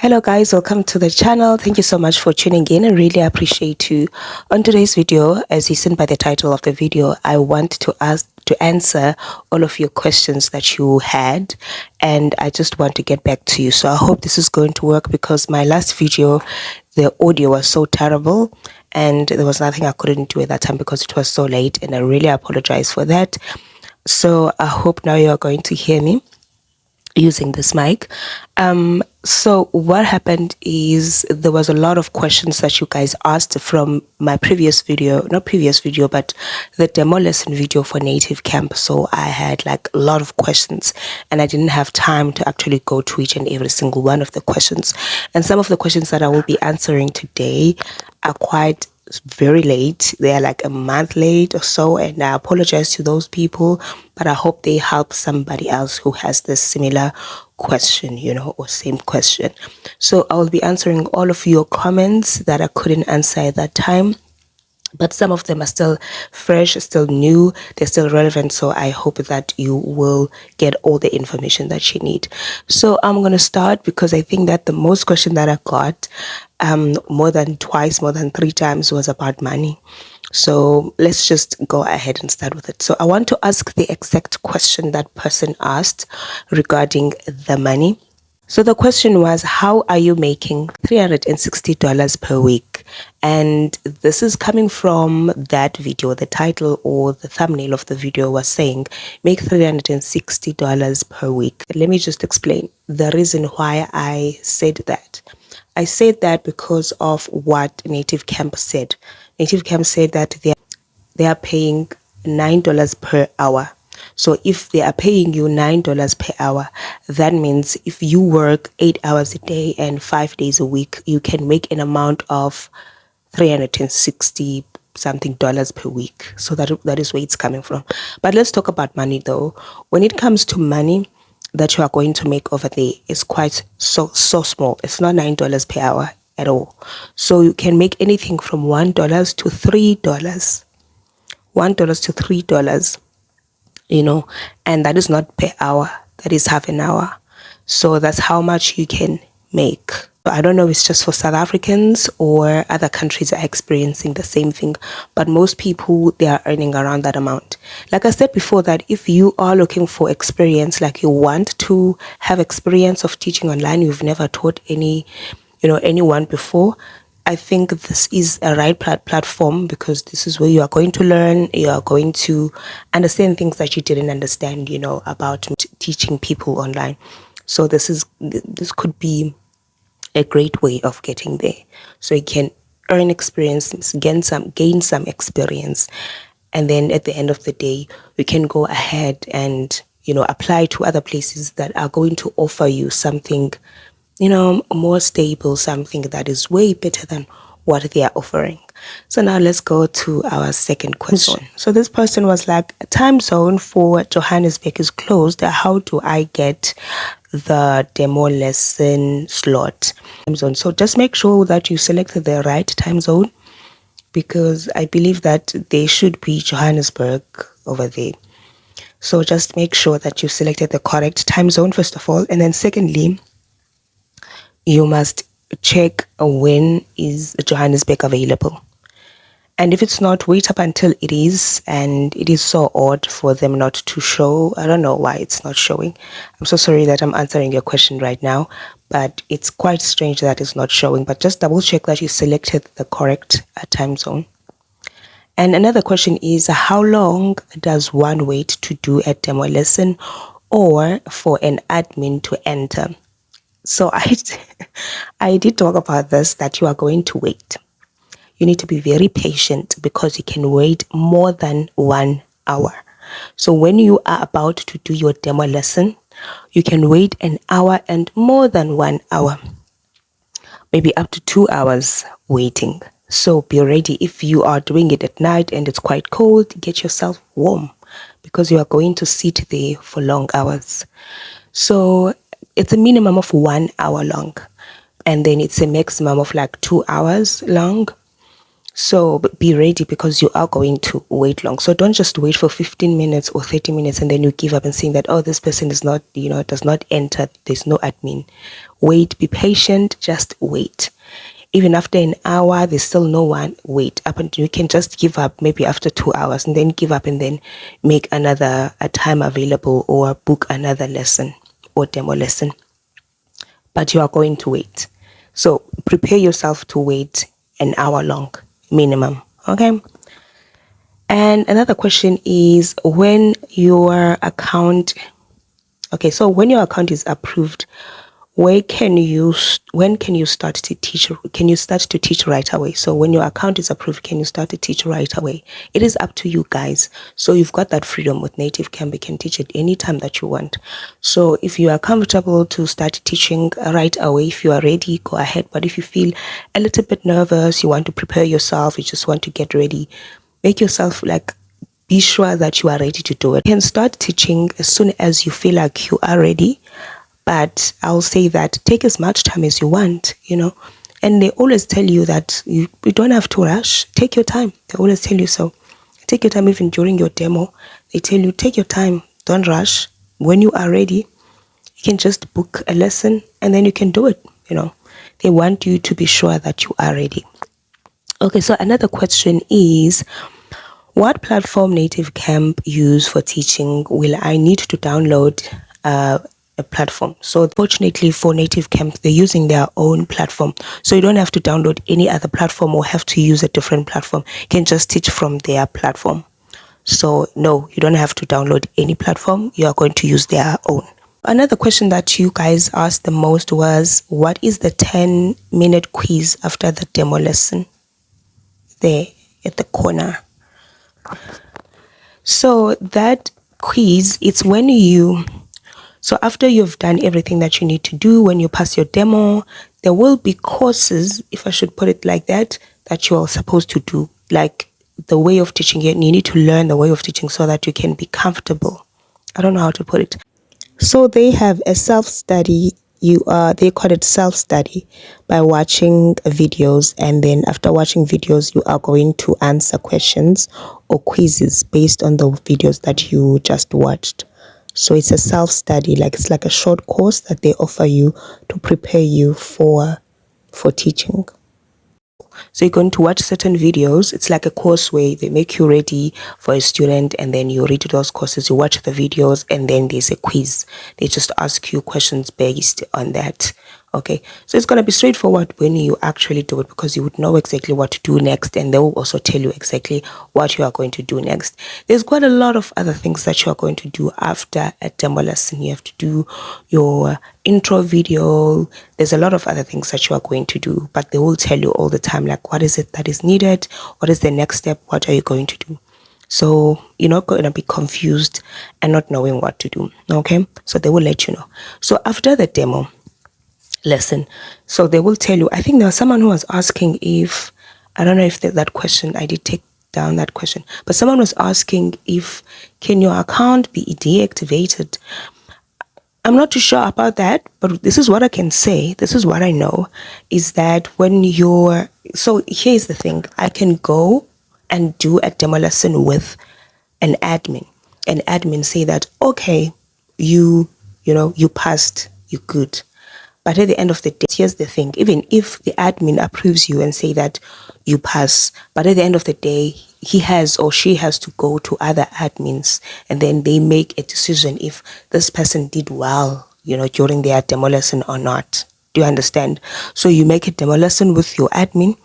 Hello guys, welcome to the channel. Thank you so much for tuning in. I really appreciate you. On today's video, as you seen by the title of the video, I want to answer all of your questions that you had, and I just want to get back to you. So I hope this is going to work, because my last video, the audio was so terrible and there was nothing I couldn't do at that time because it was so late, and I really apologize for that. So I hope now you are going to hear me using this mic. So what happened is there was a lot of questions that you guys asked from my previous video, not previous video, but the demo lesson video for Native Camp. So I had like a lot of questions and I didn't have time to actually go to each and every single one of the questions. And some of the questions that I will be answering today are quite very late. They are like a month late or so, and I apologize to those people, but I hope they help somebody else who has this similar question, or same question. So I will be answering all of your comments that I couldn't answer at that time, but some of them are still fresh, still new, they're still relevant. So I hope that you will get all the information that you need. So I'm going to start, because I think that the most question that I got more than twice, more than 3 times, was about money. So let's just go ahead and start with it. So I want to ask the exact question that person asked regarding the money. So the question was, how are you making $360 per week? And this is coming from that video. The title or the thumbnail of the video was saying, make $360 per week. Let me just explain the reason why I said that. I said that because of what Native Camp said. Native Camp said that they are paying $9 per hour. So if they are paying you $9 per hour, that means if you work 8 hours a day and 5 days a week, you can make an amount of 360 something dollars per week. So that is where it's coming from. But let's talk about money though. When it comes to money that you are going to make over there, is quite so small. It's not $9 per hour at all. So you can make anything from $1 to $3. $1 to $3, and that is not per hour, that is half an hour. So that's how much you can make. I don't know if it's just for South Africans or other countries are experiencing the same thing, but most people, they are earning around that amount. Like I said before, that if you are looking for experience, like you want to have experience of teaching online, you've never taught anyone before, I think this is a right platform, because this is where you are going to learn, you are going to understand things that you didn't understand, about teaching people online. So this could be a great way of getting there. So you can earn experience, gain some experience, and then at the end of the day, you can go ahead and apply to other places that are going to offer you something more stable, something that is way better than what they are offering. So now let's go to our second question. So this person was like, time zone for Johannesburg is closed. How do I get the demo lesson slot? Time zone. So just make sure that you selected the right time zone, because I believe that they should be Johannesburg over there. So just make sure that you selected the correct time zone, first of all, and then secondly, you must check when is Johannesburg available. And if it's not, wait up until it is. And it is so odd for them not to show. I don't know why it's not showing. I'm so sorry that I'm answering your question right now, but it's quite strange that it's not showing. But just double check that you selected the correct time zone. And another question is, how long does one wait to do a demo lesson or for an admin to enter? So I did talk about this, that you are going to wait. You need to be very patient, because you can wait more than 1 hour. So when you are about to do your demo lesson, you can wait an hour and more than 1 hour, maybe up to 2 hours waiting. So be ready. If you are doing it at night and it's quite cold, get yourself warm, because you are going to sit there for long hours. So it's a minimum of 1 hour long, and then it's a maximum of like 2 hours long. So be ready, because you are going to wait long. So don't just wait for 15 minutes or 30 minutes and then you give up and saying that, oh, this person is not, does not enter. There's no admin. Wait, be patient, just wait. Even after an hour, there's still no one, wait up until you can just give up maybe after 2 hours and then give up and then make another a time available or book another lesson or demo lesson. But you are going to wait. So prepare yourself to wait an hour long minimum. Okay. And another question is when your account, okay, so when your account is approved, when can you start to teach? Can you start to teach right away? So when your account is approved, can you start to teach right away? It is up to you guys. So you've got that freedom with Native Camp. You can teach it anytime that you want. So if you are comfortable to start teaching right away, if you are ready, go ahead. But if you feel a little bit nervous, you want to prepare yourself, you just want to get ready, make yourself be sure that you are ready to do it. You can start teaching as soon as you feel like you are ready. But I'll say that take as much time as you want, and they always tell you that you don't have to rush. Take your time. They always tell you so. Take your time. Even during your demo, they tell you, take your time. Don't rush. When you are ready, you can just book a lesson and then you can do it. They want you to be sure that you are ready. Okay, so another question is, what platform Native Camp use for teaching? Will I need to download a platform? So fortunately for Native Camp, they're using their own platform. So you don't have to download any other platform or have to use a different platform. You can just teach from their platform. So no, you don't have to download any platform. You are going to use their own. Another question that you guys asked the most was, what is the 10-minute quiz after the demo lesson? There at the corner. So that quiz, it's when so after you've done everything that you need to do, when you pass your demo, there will be courses, if I should put it like that you are supposed to do, like the way of teaching it. You need to learn the way of teaching so that you can be comfortable. I don't know how to put it. So they have a self-study. They call it self-study by watching videos, and then after watching videos you are going to answer questions or quizzes based on the videos that you just watched. So it's a self-study, it's like a short course that they offer you to prepare you for teaching. So you're going to watch certain videos. It's like a course where they make you ready for a student, and then you read those courses, you watch the videos, and then there's a quiz. They just ask you questions based on that. Okay, so it's going to be straightforward when you actually do it, because you would know exactly what to do next, and they will also tell you exactly what you are going to do next. There's quite a lot of other things that you are going to do after a demo lesson. You have to do your intro video. There's a lot of other things that you are going to do, but they will tell you all the time, what is it that is needed? What is the next step? What are you going to do? So you're not going to be confused and not knowing what to do. Okay, so they will let you know. So after the demo lesson, so they will tell you, I think there was someone who was asking if, I don't know if that question, I did take down that question, but someone was asking if, can your account be deactivated? I'm not too sure about that, but this is what I can say. This is what I know, is that when so here's the thing. I can go and do a demo lesson with an admin. An admin say that, okay, you passed, you're good. But at the end of the day, here's the thing. Even if the admin approves you and say that you pass, but at the end of the day, he has or she has to go to other admins, and then they make a decision if this person did well, during their demo lesson or not. Do you understand? So you make a demo lesson with your admin,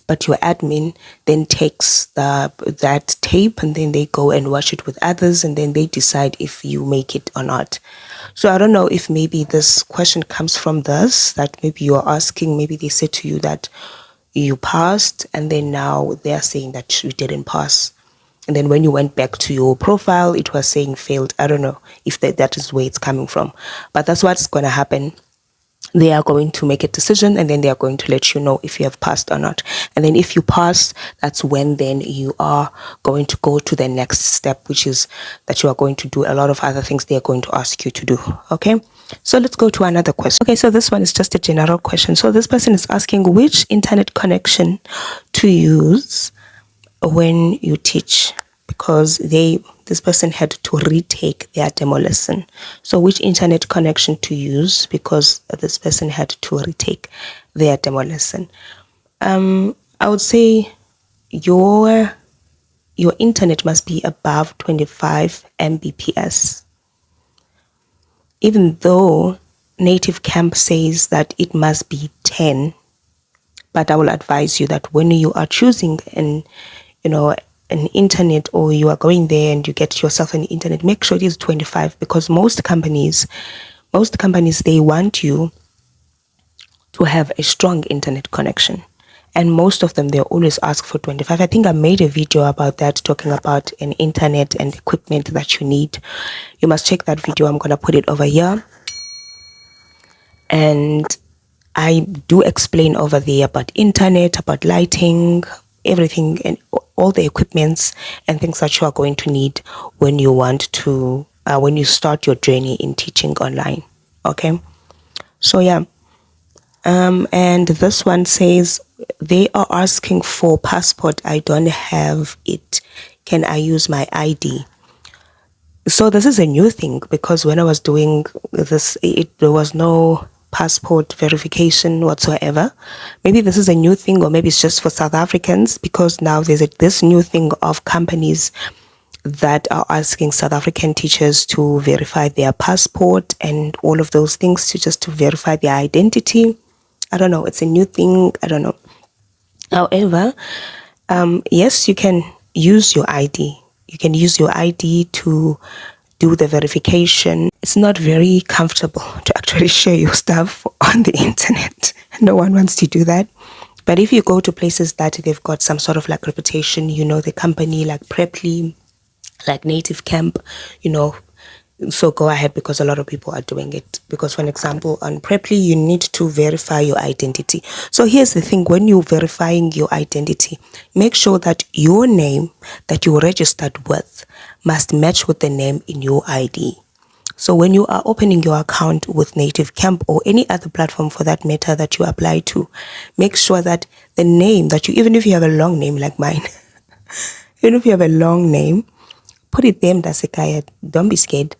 but your admin then takes that tape and then they go and watch it with others, and then they decide if you make it or not. So I don't know if maybe this question comes from this, that maybe you're asking, maybe they said to you that you passed, and then now they're saying that you didn't pass. And then when you went back to your profile, it was saying failed. I don't know if that is where it's coming from, but that's what's going to happen. They are going to make a decision, and then they are going to let you know if you have passed or not. And then if you pass, that's when then you are going to go to the next step, which is that you are going to do a lot of other things they are going to ask you to do. Okay, So let's go to another question. Okay, so this one is just a general question. So this person is asking which internet connection to use when you teach, because this person had to retake their demo lesson. So which internet connection to use, because this person had to retake their demo lesson. I would say your internet must be above 25 Mbps, even though Native Camp says that it must be 10. But I will advise you that when you are choosing an internet, or you are going there and you get yourself an internet, make sure it is 25, because most companies they want you to have a strong internet connection, and most of them they always ask for 25. I think I made a video about that, talking about an internet and equipment that you need. You must check that video. I'm gonna put it over here, and I do explain over there about internet, about lighting, everything, and all the equipments and things that you are going to need when you want to when you start your journey in teaching online. Okay, so yeah. And this one says they are asking for passport. I don't have it. Can I use my ID? So this is a new thing, because when I was doing this, there was no passport verification whatsoever. Maybe this is a new thing, or maybe it's just for South Africans, because now there's this new thing of companies that are asking South African teachers to verify their passport and all of those things, to verify their identity. I don't know. It's a new thing. I don't know. However, yes, you can use your ID. You can use your ID to do the verification. It's not very comfortable to actually share your stuff on the internet. No one wants to do that. But if you go to places that they've got some sort of like reputation, the company like Preply, like Native Camp, so go ahead, because a lot of people are doing it. Because for an example, on Preply, you need to verify your identity. So here's the thing: when you're verifying your identity, make sure that your name that you registered with must match with the name in your ID. So when you are opening your account with Native Camp, or any other platform for that matter that you apply to, make sure that the name that even if you have a long name like mine, even if you have a long name, put it there, Mdasekaya. Don't be scared.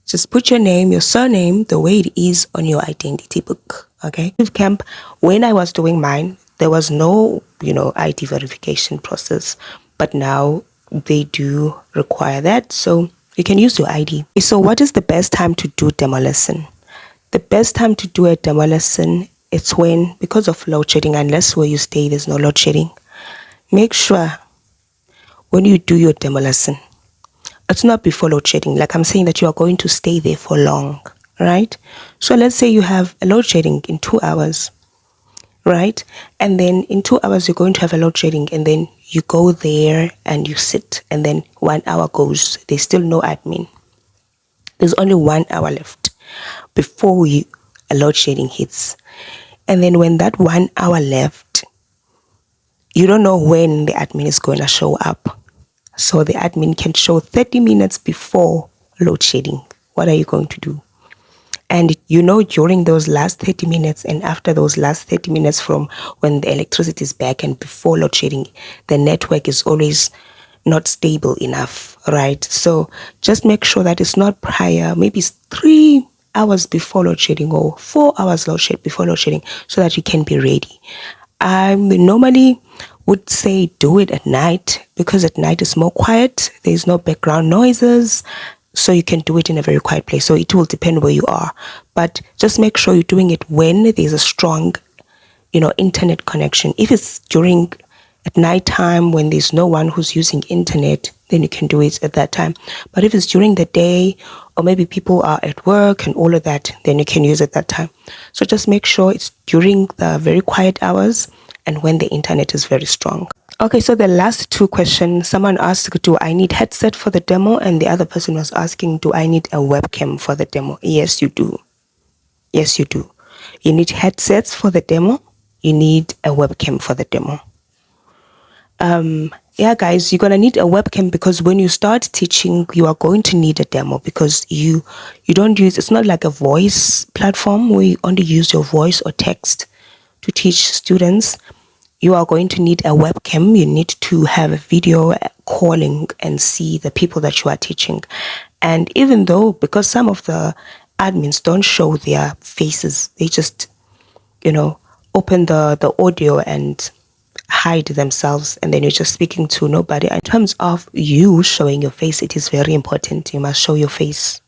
Just put your name, your surname, the way it is on your identity book. Okay. With Camp, when I was doing mine, there was no, ID verification process. But now they do require that. So you can use your ID. So what is the best time to do demo lesson? The best time to do a demo lesson, it's when, because of load shedding, unless where you stay there's no load shedding, make sure when you do your demo lesson, it's not before load shedding. Like I'm saying that you are going to stay there for long, right? So let's say you have a load shedding in 2 hours, right? And then in 2 hours, you're going to have a load shedding, and then you go there and you sit, and then 1 hour goes. There's still no admin. There's only 1 hour left before a load shedding hits. And then when that 1 hour left, you don't know when the admin is going to show up. So the admin can show 30 minutes before load shedding. What are you going to do? And during those last 30 minutes and after those last 30 minutes, from when the electricity is back and before load shedding, the network is always not stable enough, right? So just make sure that it's not prior, maybe it's 3 hours before load shedding, or 4 hours before load shedding, so that you can be ready. I normally would say do it at night, because at night it's more quiet. There's no background noises, so you can do it in a very quiet place. So it will depend where you are, but just make sure you're doing it when there's a strong, internet connection. If it's at night time when there's no one who's using internet, then you can do it at that time. But if it's during the day, or maybe people are at work and all of that, then you can use it that time. So just make sure it's during the very quiet hours and when the internet is very strong. Okay, so the last two questions, someone asked, do I need headset for the demo? And the other person was asking, do I need a webcam for the demo? Yes, you do. Yes, you do. You need headsets for the demo. You need a webcam for the demo. Yeah, guys, you're gonna need a webcam because when you start teaching, you are going to need a demo because you don't use, it's not like a voice platform where you only use your voice or text to teach students. You are going to need a webcam. You need to have a video calling and see the people that you are teaching. And even though, because some of the admins don't show their faces, they just, open the audio and hide themselves, and then you're just speaking to nobody. In terms of you showing your face, it is very important. You must show your face.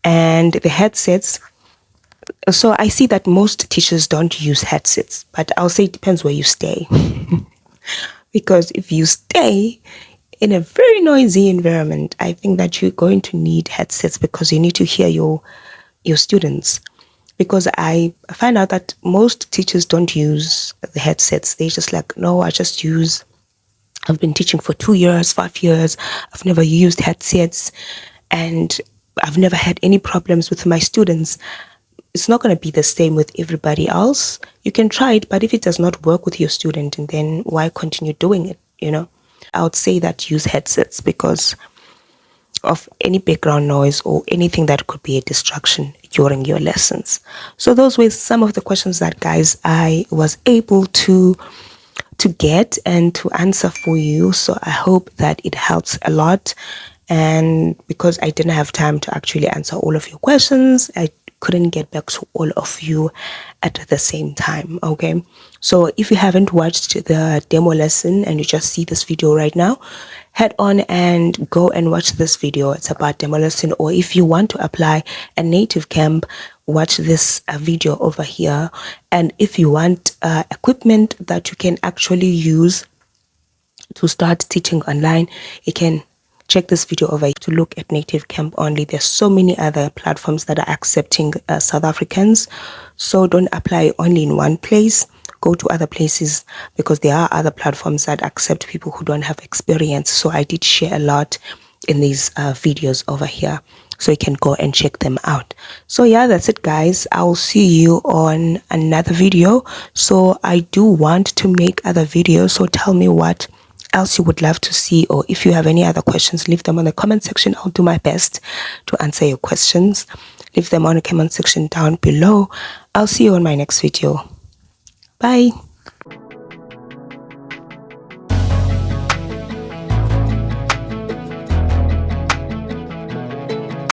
And the headsets, so I see that most teachers don't use headsets, but I'll say it depends where you stay. Because if you stay in a very noisy environment, I think that you're going to need headsets because you need to hear your students. Because I find out that most teachers don't use the headsets. They just like, no, I've been teaching for 2 years, 5 years. I've never used headsets and I've never had any problems with my students. It's not going to be the same with everybody else. You can try it, but if it does not work with your student, and then why continue doing it? I would say that use headsets because of any background noise or anything that could be a distraction during your lessons. So those were some of the questions that, guys, I was able to get and to answer for you. So I hope that it helps a lot. And because I didn't have time to actually answer all of your questions, I couldn't get back to all of you at the same time. Okay, so if you haven't watched the demo lesson and you just see this video right now, head on and go and watch this video. It's about demo lesson. Or if you want to apply a native camp, watch this video over here. And if you want equipment that you can actually use to start teaching online, you can check this video over to look at native camp only. There's so many other platforms that are accepting South Africans, so don't apply only in one place. Go to other places because there are other platforms that accept people who don't have experience. So I did share a lot in these videos over here, so you can go and check them out. So yeah, that's it, guys. I'll see you on another video. So I do want to make other videos, so tell me what else you would love to see, or if you have any other questions, leave them on the comment section. I'll do my best to answer your questions. Leave them on the comment section down below. I'll see you on my next video. Bye.